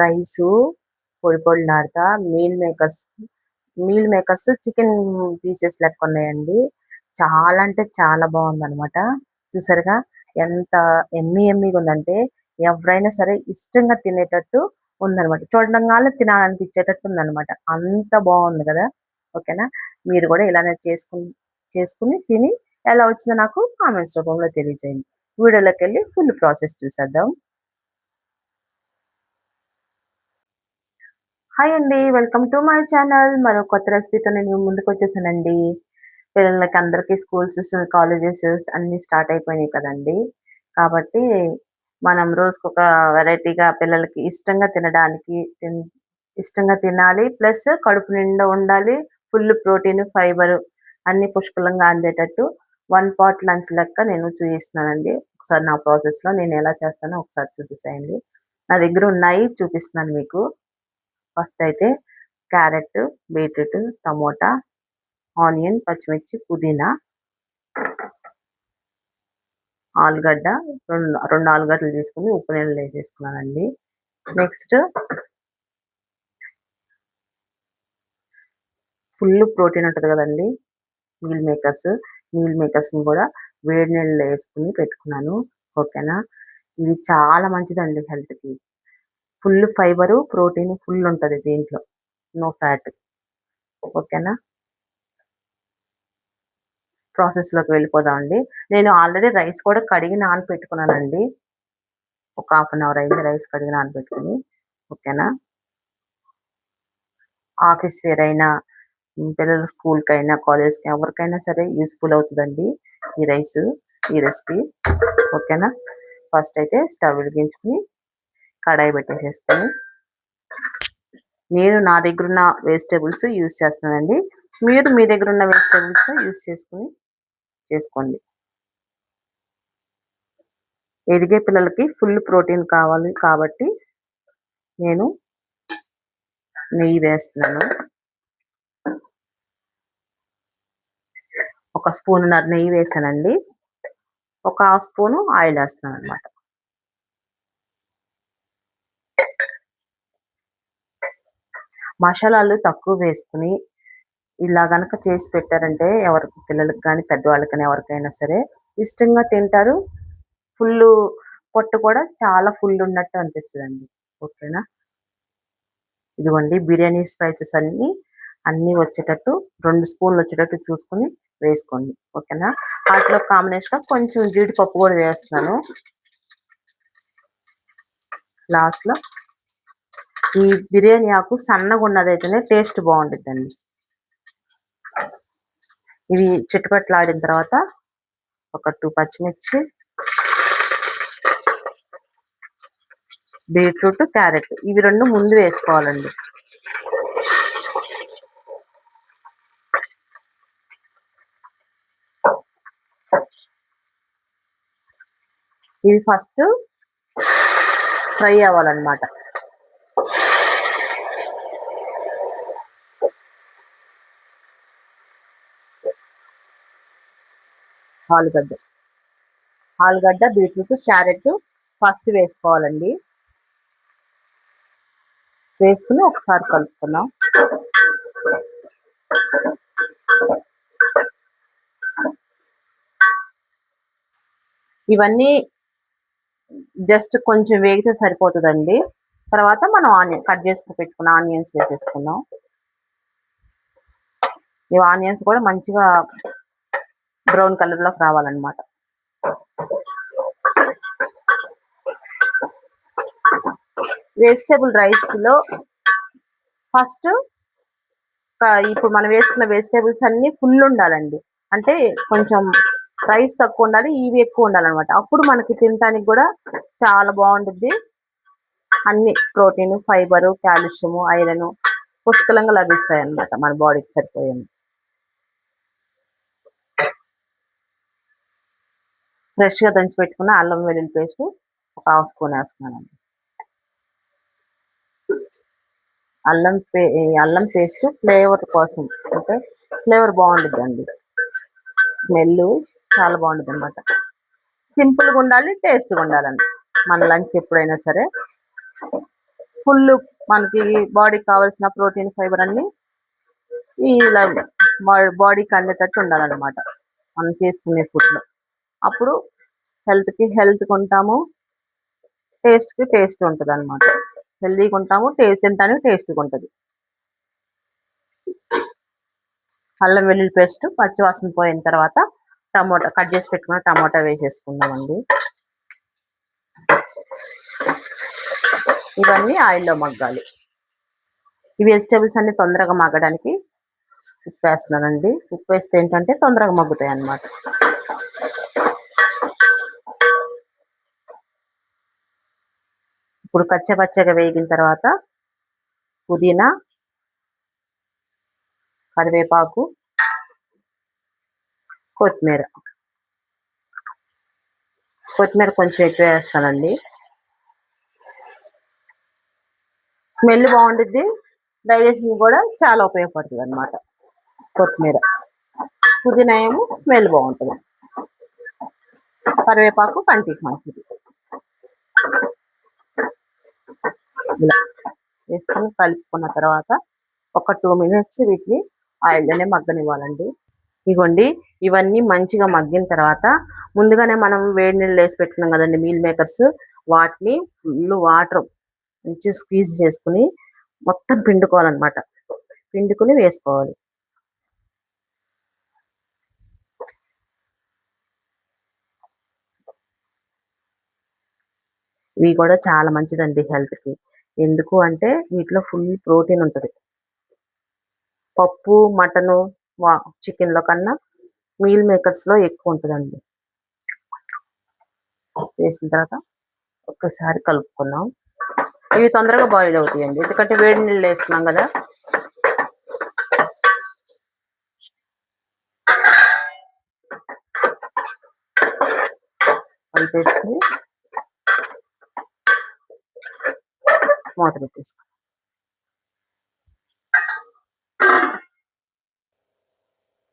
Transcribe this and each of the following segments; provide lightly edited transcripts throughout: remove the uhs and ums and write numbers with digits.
Rice పొడి పొడిలాడుతా meal makers chicken pieces లెక్క ఉన్నాయండి. చాలా అంటే చాలా బాగుందనమాట. చూసారుగా ఎంత ఎమ్మీగా ఉందంటే ఎవరైనా సరే ఇష్టంగా తినేటట్టు ఉందనమాట. చూడంగానే తినాలనిపించేటట్టు ఉందనమాట. అంత బాగుంది కదా. ఓకేనా, మీరు కూడా ఇలానే చేసుకుని తిని ఎలా వచ్చిందో నాకు కామెంట్స్ రూపంలో తెలియజేయండి. వీడియోలోకి వెళ్ళి ఫుల్ ప్రాసెస్ చూసేద్దాం. హాయ్ అండి, వెల్కమ్ టు మై ఛానల్. మరో కొత్త రెసిపీతో నేను ముందుకు వచ్చేసానండి. పిల్లలకి అందరికీ స్కూల్స్, కాలేజెస్ అన్నీ స్టార్ట్ అయిపోయినాయి కదండి. కాబట్టి మనం రోజుకొక వెరైటీగా పిల్లలకి ఇష్టంగా తినడానికి ఇష్టంగా తినాలి. ప్లస్ కడుపు నిండా ఉండాలి. ఫుల్ ప్రోటీన్, ఫైబర్ అన్ని పుష్కలంగా అందేటట్టు వన్ పాట్ లంచ్ లెక్క నేను చూపిస్తున్నానండి. ఒకసారి నా ప్రాసెస్లో నేను ఎలా చేస్తానో ఒకసారి చూసేసేయండి. నా దగ్గర ఉన్నాయి చూపిస్తున్నాను మీకు. ఫస్ట్ అయితే క్యారెట్, బీట్రూట్, టమోటా, ఆనియన్, పచ్చిమిర్చి, పుదీనా, ఆలుగడ్డ, రెండు ఆలుగడ్డలు తీసుకుని ఉప్పు నీళ్ళలో వేసేసుకున్నానండి. నెక్స్ట్ ఫుల్ ప్రోటీన్ ఉంటుంది కదండి, మీల్ మేకర్స్ని కూడా వేడి నీళ్ళలో వేసుకుని పెట్టుకున్నాను. ఓకేనా, ఇది చాలా మంచిదండి హెల్త్కి. ఫుల్ ఫైబరు, ప్రోటీన్ ఫుల్ ఉంటుంది దీంట్లో, నో ఫ్యాట్. ఓకేనా, ప్రాసెస్లోకి వెళ్ళిపోదామండి. నేను ఆల్రెడీ రైస్ కూడా కడిగి నానబెట్టుకున్నానండి. ఒక హాఫ్ అన్ అవర్ అయింది రైస్ కడిగి నానబెట్టుకుని. ఓకేనా, ఆఫీస్ వేర్ అయినా, పిల్లల స్కూల్కి అయినా, కాలేజ్కి ఎవరికైనా సరే యూస్ఫుల్ అవుతుందండి ఈ రెసిపీ. ఓకేనా, ఫస్ట్ అయితే స్టవ్ వెలిగించుకుని కడాయి పెట్టేసేసుకొని, నేను నా దగ్గర ఉన్న వెజిటేబుల్స్ యూజ్ చేస్తున్నానండి. మీరు మీ దగ్గర ఉన్న వెజిటేబుల్స్ యూజ్ చేసుకోండి. ఎదిగే పిల్లలకి ఫుల్ ప్రోటీన్ కావాలి కాబట్టి నేను నెయ్యి వేస్తున్నాను. ఒక స్పూన్నర నెయ్యి వేసానండి. ఒక హాఫ్ స్పూను ఆయిల్ వేస్తున్నాను అనమాట. మసాలాలు తక్కువ వేసుకుని ఇలా గనక చేసి పెట్టారంటే పిల్లలకి కానీ పెద్దవాళ్ళకి కానీ ఎవరికైనా సరే ఇష్టంగా తింటారు. ఫుల్ పొట్టు కూడా చాలా ఫుల్ ఉన్నట్టు అనిపిస్తుందండి. ఓకేనా, ఇదిగోండి బిర్యానీ స్పైసెస్ అన్నీ వచ్చేటట్టు 2 స్పూన్లు వచ్చేటట్టు చూసుకుని వేసుకోండి. ఓకేనా, వాటిలో కాంబినేషన్గా కొంచెం జీడిపప్పు కూడా వేస్తున్నాను లాస్ట్లో. ఈ బిర్యానీ ఆకు సన్నగా ఉన్నదైతేనే టేస్ట్ బాగుంటుందండి. ఇవి చిట్టుపట్లాడిన తర్వాత ఒక 2 పచ్చిమిర్చి, బీట్రూట్, క్యారెట్ ఇవి 2 ముందు వేసుకోవాలండి. ఇది ఫస్ట్ ఫ్రై అవ్వాలన్నమాట. ఆలుగడ్డ, బీట్రూట్, క్యారెట్ ఫస్ట్ వేసుకోవాలండి. వేసుకుని ఒకసారి కలుపుకున్నాం. ఇవన్నీ జస్ట్ కొంచెం వేగితే సరిపోతుందండి. తర్వాత మనం కట్ చేసుకుని పెట్టుకున్న ఆనియన్స్ వేసేసుకున్నాం. ఈ ఆనియన్స్ కూడా మంచిగా బ్రౌన్ కలర్లోకి రావాలన్నమాట. వెజిటేబుల్ రైస్లో ఫస్ట్ ఇప్పుడు మనం వేసుకున్న వెజిటేబుల్స్ అన్నీ ఫుల్ ఉండాలండి. అంటే కొంచెం రైస్ తక్కువ ఉండాలి, ఇవి ఎక్కువ ఉండాలన్నమాట. అప్పుడు మనకి తినడానికి కూడా చాలా బాగుంటుంది. అన్ని ప్రోటీన్, ఫైబరు, కాల్షియము, ఐరన్ పుష్కలంగా లభిస్తాయి అన్నమాట మన బాడీకి సరిపోయింది. ఫ్రెష్గా దంచి పెట్టుకున్న అల్లం వెల్లుల్లి పేస్ట్ ఒక హాఫ్ స్పూన్ వేస్తున్నానండి. అల్లం పేస్ట్ ఫ్లేవర్ కోసం, అంటే ఫ్లేవర్ బాగుంటుందండి. స్మెల్ చాలా బాగుంటుంది అనమాట. సింపుల్గా ఉండాలి, టేస్ట్గా ఉండాలండి మన లంచ్ ఎప్పుడైనా సరే. ఫుల్ మనకి బాడీకి కావాల్సిన ప్రోటీన్ ఫైబర్ అన్ని ఇలా బాడీకి అందేటట్టు ఉండాలన్నమాట మనం చేసుకునే ఫుడ్లో. అప్పుడు హెల్త్కి హెల్త్ ఉంటాము, టేస్ట్కి టేస్ట్ ఉంటుంది అనమాట. హెల్తీగా ఉంటాము, టేస్ట్ తింటానికి టేస్ట్గా ఉంటుంది. అల్లం వెల్లుల్లి పేస్ట్ పచ్చివాసన పోయిన తర్వాత టమోటా కట్ చేసి పెట్టుకున్న టమోటా వేసేసుకుందామండి. ఇవన్నీ ఆయిల్లో మగ్గాలి. ఈ వెజిటేబుల్స్ అన్ని తొందరగా మగ్గడానికి ఉప్పు వేస్తున్నానండి. ఉప్పు వేస్తే ఏంటంటే తొందరగా మగ్గుతాయి అన్నమాట. ఇప్పుడు పచ్చగా వేగిన తర్వాత పుదీనా, కరివేపాకు, కొత్తిమీర కొంచెం ఎక్కువ వేస్తానండి. స్మెల్ బాగుంటుంది, డైజెషన్ కూడా చాలా ఉపయోగపడుతుంది అనమాట. కొత్తిమీర, పుదీనా ఏమో స్మెల్ బాగుంటుంది, కరివేపాకు కంటికి మంచిది. ఇలా వేసుకొని కలుపుకున్న తర్వాత ఒక 2 minutes వీటిని ఆయిల్లోనే మగ్గనివ్వాలండి. ఇగోండి ఇవన్నీ మంచిగా మగ్గిన తర్వాత ముందుగానే మనం వేడి నీళ్ళు వేసి పెట్టుకున్నాం కదండి మీల్ మేకర్స్, వాటిని ఫుల్ వాటర్ మంచిగా స్క్వీజ్ చేసుకుని మొత్తం పిండుకోవాలన్నమాట. పిండుకుని వేసుకోవాలి. ఇవి కూడా చాలా మంచిదండి హెల్త్కి. ఎందుకు అంటే వీటిలో ఫుల్ ప్రోటీన్ ఉంటుంది. పప్పు, మటను, చికెన్లో కన్నా మీల్ మేకర్స్లో ఎక్కువ ఉంటుందండి. వేసిన తర్వాత ఒక్కసారి కలుపుకున్నాం. ఇవి తొందరగా బాయిల్ అవుతాయండి, ఎందుకంటే వేడి నీళ్ళు వేస్తున్నాం కదా. కలిపేసుకుని మూత పెట్టేసుకో.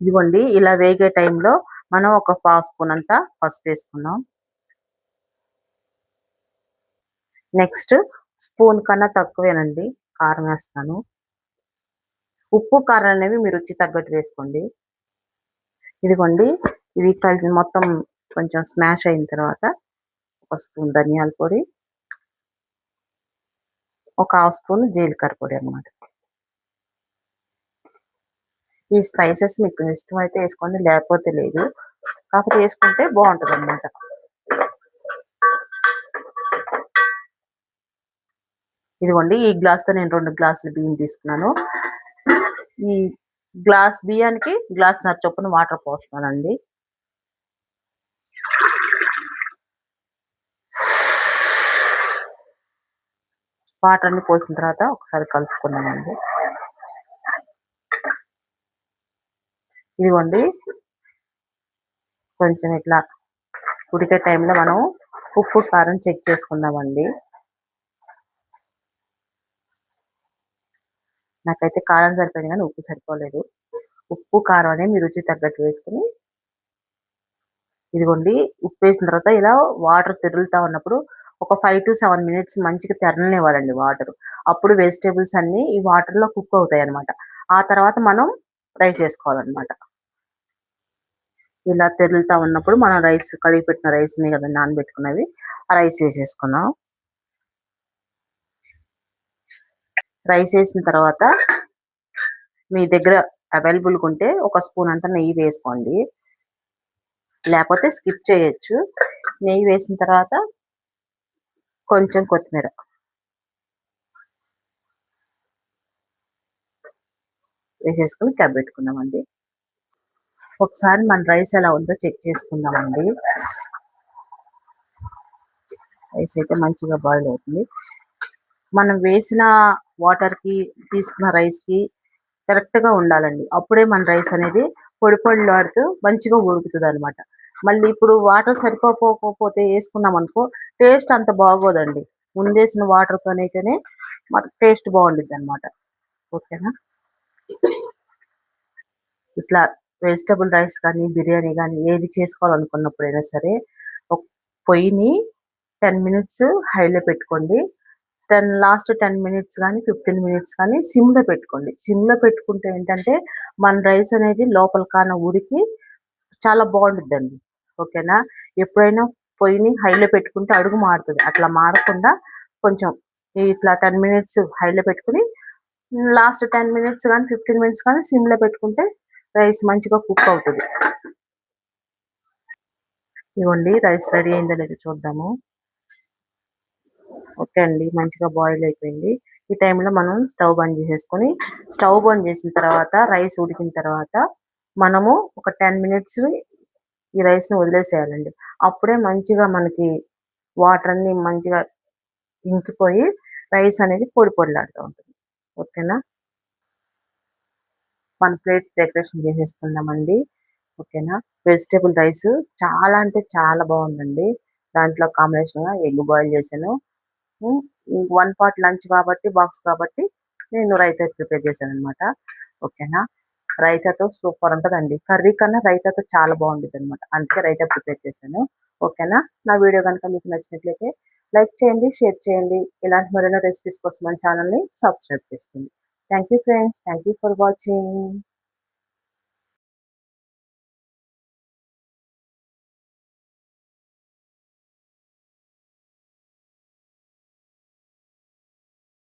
ఇదిగోండి ఇలా వేగే టైంలో మనం ఒక 1/2 స్పూన్ అంతా పసుపు వేసుకున్నాం. నెక్స్ట్ స్పూన్ కన్నా తక్కువేనండి కారం వేస్తాను. ఉప్పు కారం అనేవి మీ రుచి తగ్గట్టు వేసుకోండి. ఇదిగోండి ఇది కలిసి మొత్తం కొంచెం స్మాష్ అయిన తర్వాత ఒక స్పూన్ ధనియాల పొడి, ఒక 1/2 స్పూన్ జీలకర్ర పొడి అన్నమాట. ఈ స్పైసెస్ మీకు ఇష్టమైతే వేసుకోండి, లేకపోతే లేదు. కాకపోతే వేసుకుంటే బాగుంటుంది అన్నమాట. ఇదిగోండి ఈ గ్లాస్తో నేను 2 గ్లాసులు బియ్యం తీసుకున్నాను. ఈ గ్లాస్ బియ్యానికి గ్లాసున్నర చొప్పున వాటర్ పోస్తున్నానండి. వాటర్ అన్ని పోసిన తర్వాత ఒకసారి కలుపుకున్నామండి. ఇదిగోండి కొంచెం ఇట్లా ఉడికే టైంలో మనం ఉప్పు కారం చెక్ చేసుకుందామండి. నాకైతే కారం సరిపోయింది కానీ ఉప్పు సరిపోలేదు. ఉప్పు కారం అనేది మీ రుచి తగ్గట్టు వేసుకుని, ఇదిగోండి ఉప్పు వేసిన తర్వాత ఇలా వాటర్ తెరులుతా ఉన్నప్పుడు ఒక 5 to 7 minutes మంచిగా తెరలనివ్వాలండి వాటర్. అప్పుడు వెజిటేబుల్స్ అన్ని ఈ వాటర్లో కుక్ అవుతాయి అనమాట. ఆ తర్వాత మనం రైస్ వేసుకోవాలన్నమాట. ఇలా తెరులుతా ఉన్నప్పుడు మనం రైస్ కడిగి పెట్టిన రైస్ ఉన్నాయి కదా నానబెట్టుకున్నవి, ఆ రైస్ వేసేసుకున్నాం. రైస్ వేసిన తర్వాత మీ దగ్గర అవైలబుల్గా ఉంటే ఒక స్పూన్ అంతా నెయ్యి వేసుకోండి, లేకపోతే స్కిప్ చేయొచ్చు. నెయ్యి వేసిన తర్వాత కొంచెం కొత్తిమీర వేసేసుకుని పెట్టుకుందామండి. ఒకసారి మన రైస్ ఎలా ఉందో చెక్ చేసుకుందామండి. రైస్ అయితే మంచిగా బాయిల్ అవుతుంది. మనం వేసిన వాటర్కి తీసుకున్న రైస్కి కరెక్ట్గా ఉండాలండి. అప్పుడే మన రైస్ అనేది పొడి పొడిలాడుతూ మంచిగా ఉడుకుతుంది అనమాట. మళ్ళీ ఇప్పుడు వాటర్ సరిపోకపోతే వేసుకున్నాం అనుకో టేస్ట్ అంత బాగోదండి. ముందేసిన వాటర్తోనైతేనే మనకు టేస్ట్ బాగుంటుంది అనమాట. ఓకేనా? ఇట్లా వెజిటబుల్ రైస్ కానీ బిర్యానీ కానీ ఏది చేసుకోవాలనుకున్నప్పుడైనా సరే పొయ్యిని 10 minutes హైలో పెట్టుకోండి. లాస్ట్ 10 మినిట్స్ గానీ, 15 మినిట్స్ కానీ సిమ్‌లో పెట్టుకోండి. సిమ్‌లో పెట్టుకుంటే ఏంటంటే, మన రైస్ అనేది లోపల కాన ఉడికి చాలా బావుండిద్దండి. ఓకేనా? ఎప్పుడైనా పొయ్యిని హైలో పెట్టుకుంటే అడుగు మాడుతది. అట్లా మాడకుండా కొంచెం ఇట్లా 10 మినిట్స్ హైలో పెట్టుకొని, లాస్ట్ 10 మినిట్స్ గానీ, 15 మినిట్స్ కానీ సిమ్‌లో పెట్టుకుంటే రైస్ మంచిగా కుక్ అవుతది. ఇగోండి రైస్ రెడీ అయిందో లేదో చూద్దాము. ఓకే అండి. మంచిగా బాయిల్ అయిపోయింది. ఈ టైంలో మనం స్టవ్ బంద్ చేసేసుకొని, స్టవ్ బంద్ చేసిన తర్వాత రైస్ ఉడికిన తర్వాత మనము ఒక 10 మినిట్స్ ఈ రైస్‌ని వదిలేసేయాలండి. అప్పుడే మంచిగా మనకి వాటర్ అన్నీ మంచిగా ఇంకిపోయి రైస్ అనేది పొడి పొడిలాడుతూ ఉంటుంది. ఓకేనా? మన ప్లేట్ డెకరేషన్ చేసేసుకుందామండి. ఓకేనా? వెజిటబుల్ రైస్ చాలా అంటే చాలా బావుందండి. దాంట్లో కాంబినేషన్‌గా ఎగ్ బాయిల్ చేశాను. హ్మ్. 1 పాట్ లంచ్ కాబట్టి, బాక్స్ కాబట్టి నేను రైతా ప్రిపేర్ చేశాననమాట. ఓకేనా? రైతాతో సూపర్ ఉంటదండి. కర్రీ కన్నా రైతాతో చాలా బావుండిద్దనమాట. అందుకే రైతా ప్రిపేర్ చేశాను. ఓకేనా? నా వీడియో గనుక మీకు నచ్చినట్లయితే లైక్ చేయండి, షేర్ చేయండి. ఇలాంటి మరెన్నో రెసిపీస్ కోసం మన ఛానెల్‌ని సబ్స్క్రైబ్ చేసుకోండి. Thank you friends. Thank you for watching.